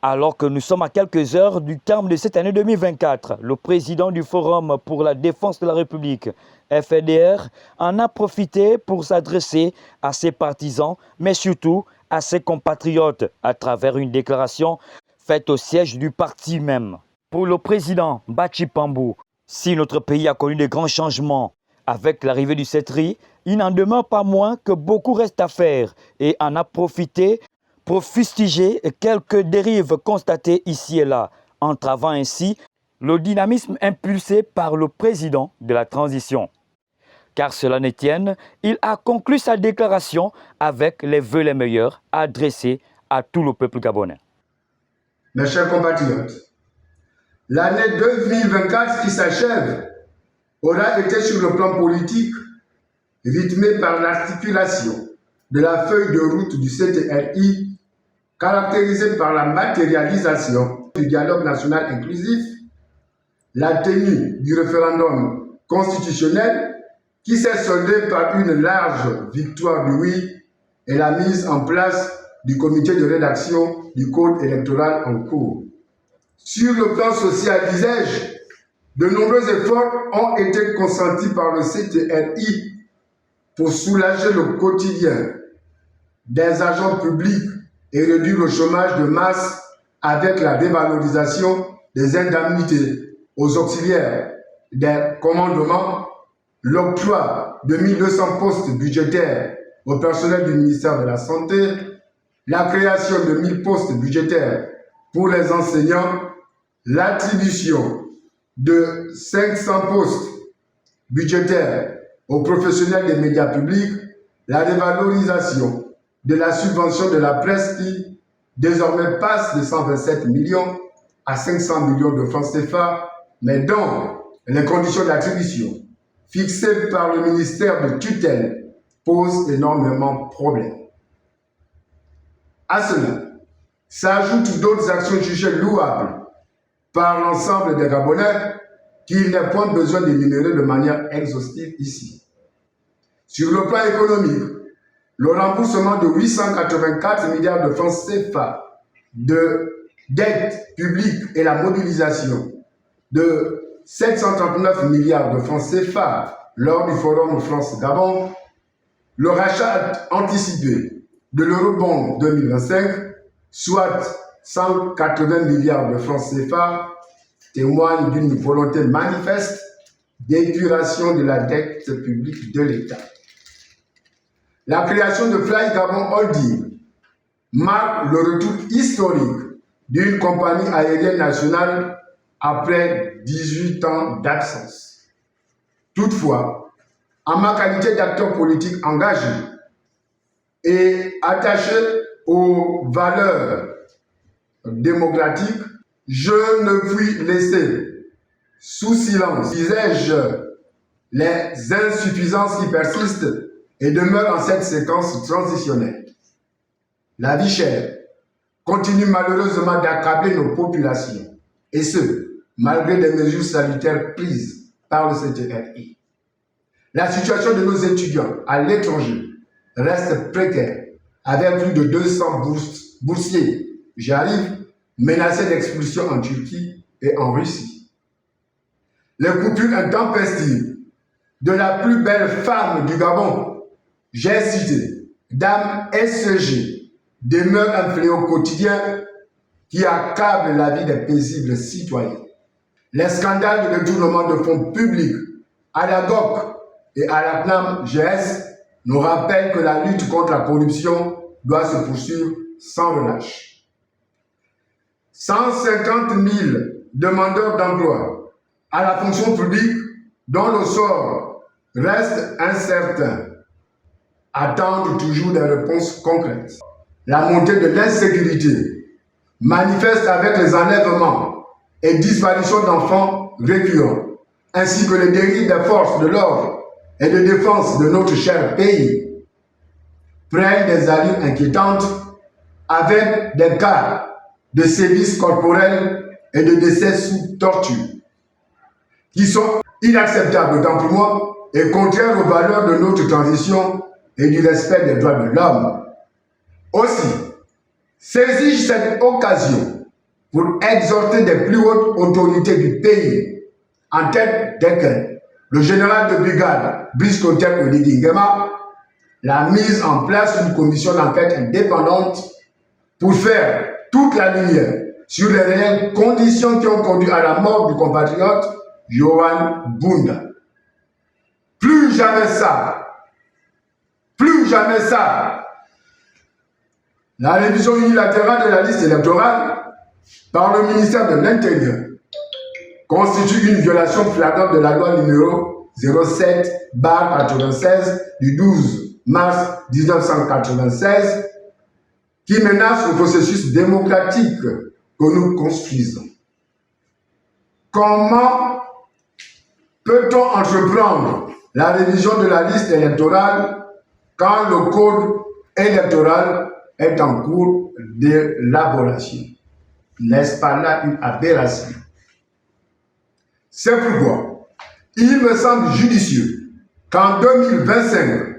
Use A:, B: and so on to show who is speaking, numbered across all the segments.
A: Alors que nous sommes à quelques heures du terme de cette année 2024, le président du Forum pour la défense de la République, FDR, en a profité pour s'adresser à ses partisans, mais surtout à ses compatriotes, à travers une déclaration faite au siège du parti même. Pour le président Bachi Pambou, si notre pays a connu de grands changements avec l'arrivée du CETRI, il n'en demeure pas moins que beaucoup reste à faire et en a profité pour fustiger quelques dérives constatées ici et là, entravant ainsi le dynamisme impulsé par le président de la transition. Car cela ne tienne, il a conclu sa déclaration avec les vœux les meilleurs adressés à tout le peuple gabonais.
B: Mes chers compatriotes, l'année 2024 qui s'achève aura été sur le plan politique rythmée par l'articulation de la feuille de route du CTRI caractérisée par la matérialisation du dialogue national inclusif, la tenue du référendum constitutionnel qui s'est soldé par une large victoire du oui et la mise en place du comité de rédaction du code électoral en cours. Sur le plan social, disais-je, de nombreux efforts ont été consentis par le CTRI pour soulager le quotidien des agents publics et réduire le chômage de masse avec la dévalorisation des indemnités aux auxiliaires des commandements, l'octroi de 1200 postes budgétaires au personnel du ministère de la Santé, la création de 1000 postes budgétaires pour les enseignants, l'attribution de 500 postes budgétaires aux professionnels des médias publics, la révalorisation de la subvention de la presse qui désormais passe de 127 millions à 500 millions de francs CFA, mais dont les conditions d'attribution fixées par le ministère de tutelle posent énormément de problèmes. À cela s'ajoutent d'autres actions jugées louables par l'ensemble des Gabonais qu'il n'est point besoin d'énumérer de manière exhaustive ici. Sur le plan économique, le remboursement de 884 milliards de francs CFA de dettes publiques et la mobilisation de 739 milliards de francs CFA lors du Forum France-Gabon, le rachat anticipé de l'eurobond 2025, soit 180 milliards de francs CFA, témoigne d'une volonté manifeste d'épuration de la dette publique de l'État. La création de Fly Gabon Holding marque le retour historique d'une compagnie aérienne nationale après 18 ans d'absence. Toutefois, en ma qualité d'acteur politique engagé et attaché aux valeurs démocratiques, je ne puis laisser sous silence, disais-je, les insuffisances qui persistent et demeurent en cette séquence transitionnelle. La vie chère continue malheureusement d'accabler nos populations, et ce, malgré des mesures sanitaires prises par le CTRI. La situation de nos étudiants à l'étranger reste précaire, avec plus de 200 boursiers, menacés d'expulsion en Turquie et en Russie. Les coupures intempestives de la plus belle femme du Gabon, j'ai cité, Dame SG, demeure un fléau quotidien qui accable la vie des paisibles citoyens. Les scandales de détournement de fonds publics à la GOC et à la CNAM-GS nous rappellent que la lutte contre la corruption doit se poursuivre sans relâche. 150 000 demandeurs d'emploi à la fonction publique dont le sort reste incertain attendent toujours des réponses concrètes. La montée de l'insécurité manifeste avec les enlèvements et disparitions d'enfants récurrents, ainsi que les dérives des forces de l'ordre et de défense de notre cher pays, prennent des allures inquiétantes avec des cas de sévices corporels et de décès sous torture, qui sont inacceptables autant pour moi et contraires aux valeurs de notre transition et du respect des droits de l'homme. Aussi, saisis-je cette occasion pour exhorter des plus hautes autorités du pays, en tête desquelles le général de brigade Brice Clotaire Oligui Nguema, la mise en place d'une commission d'enquête indépendante pour faire toute la lumière sur les réelles conditions qui ont conduit à la mort du compatriote Yohan Bunda. Plus jamais ça. Plus jamais ça. La révision unilatérale de la liste électorale par le ministère de l'Intérieur constitue une violation flagrante de la loi numéro 07/96 du 12 mars 1996 qui menace le processus démocratique que nous construisons. Comment peut-on entreprendre la révision de la liste électorale quand le code électoral est en cours d'élaboration? N'est-ce pas là une aberration? C'est pourquoi il me semble judicieux qu'en 2025,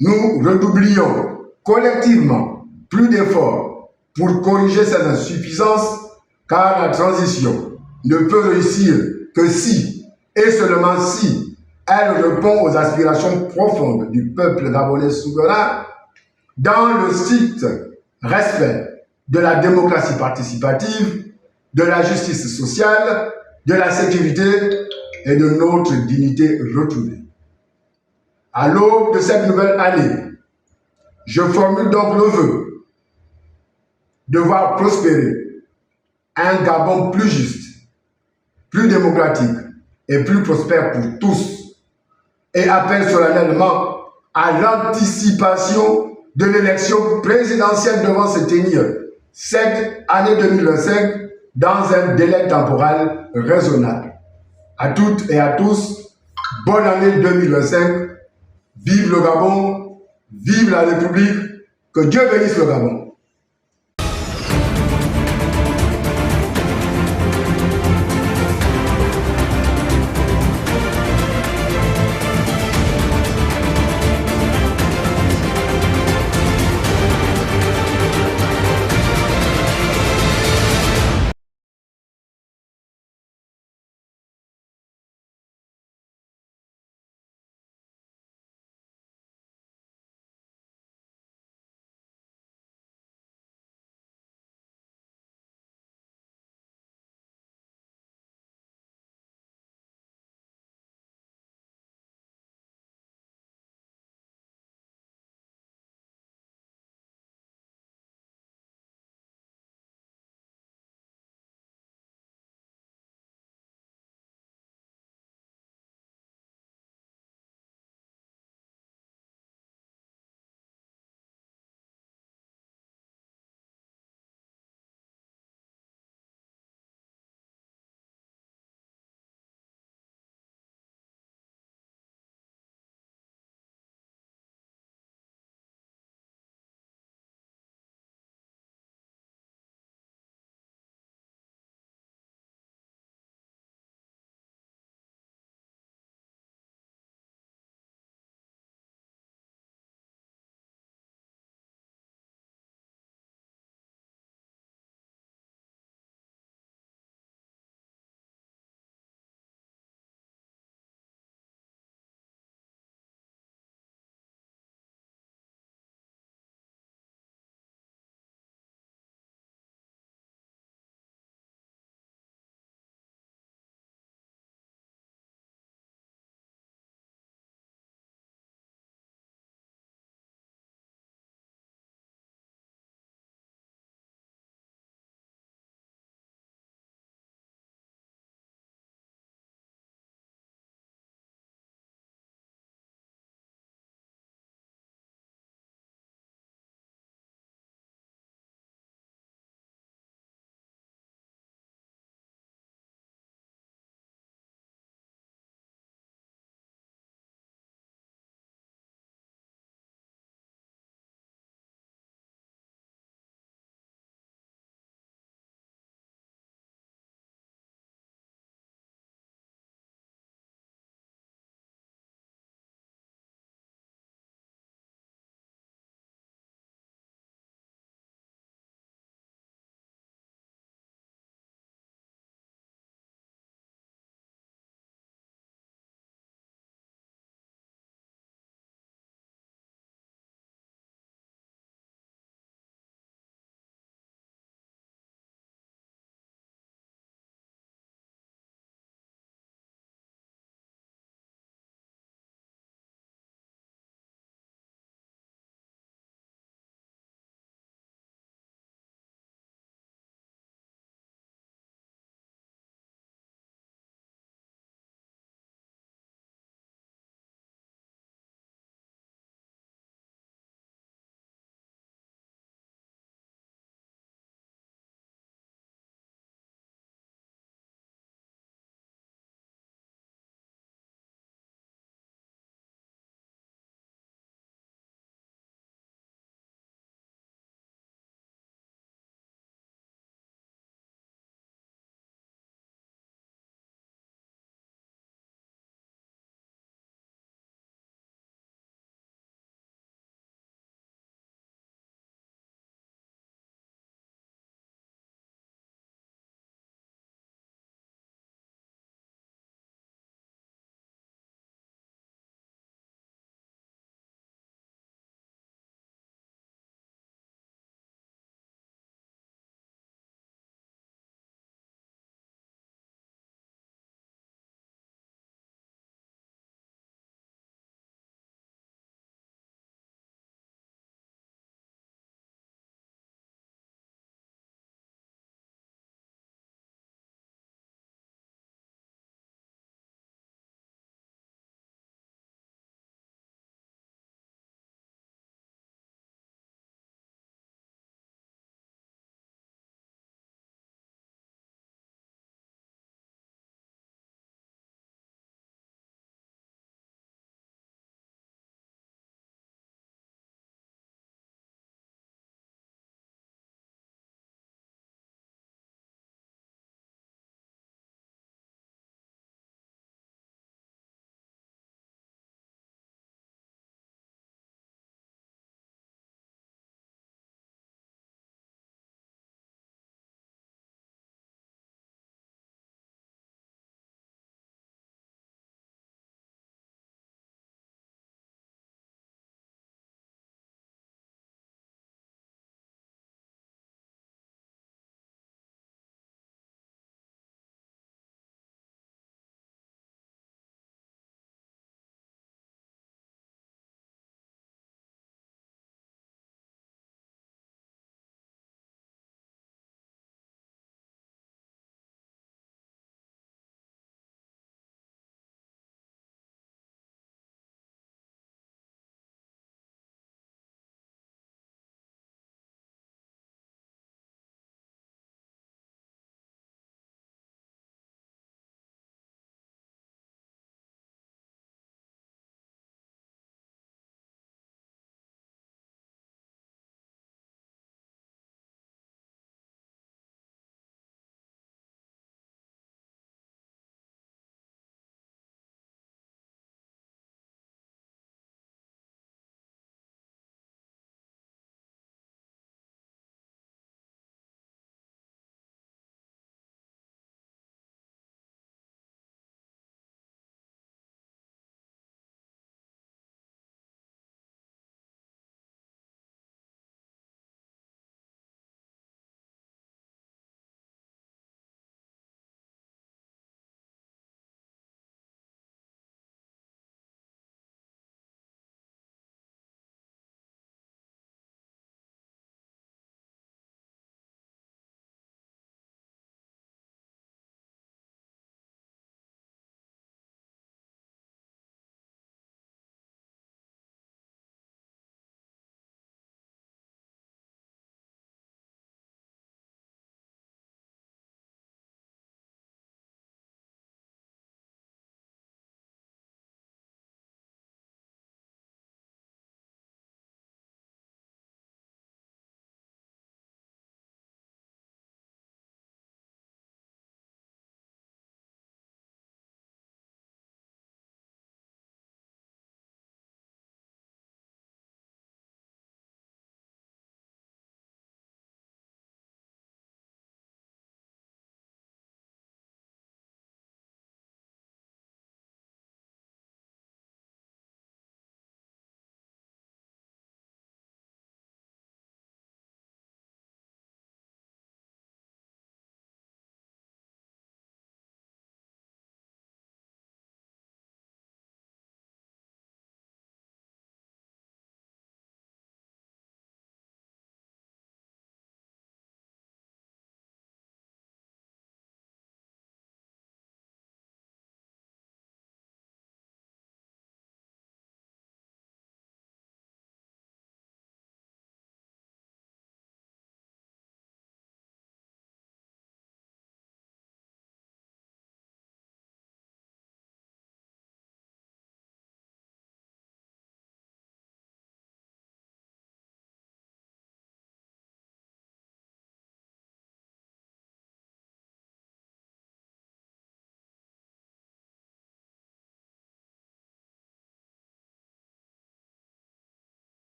B: nous redoublions collectivement plus d'efforts pour corriger ces insuffisances, car la transition ne peut réussir que si, et seulement si, elle répond aux aspirations profondes du peuple gabonais souverain dans le strict respect de la démocratie participative, de la justice sociale, de la sécurité et de notre dignité retrouvée. À l'aube de cette nouvelle année, je formule donc le vœu de voir prospérer un Gabon plus juste, plus démocratique et plus prospère pour tous, et appelle solennellement à l'anticipation de l'élection présidentielle devant se tenir cette année 2025 dans un délai temporel raisonnable. À toutes et à tous, bonne année 2025, vive le Gabon, vive la République, que Dieu bénisse le Gabon.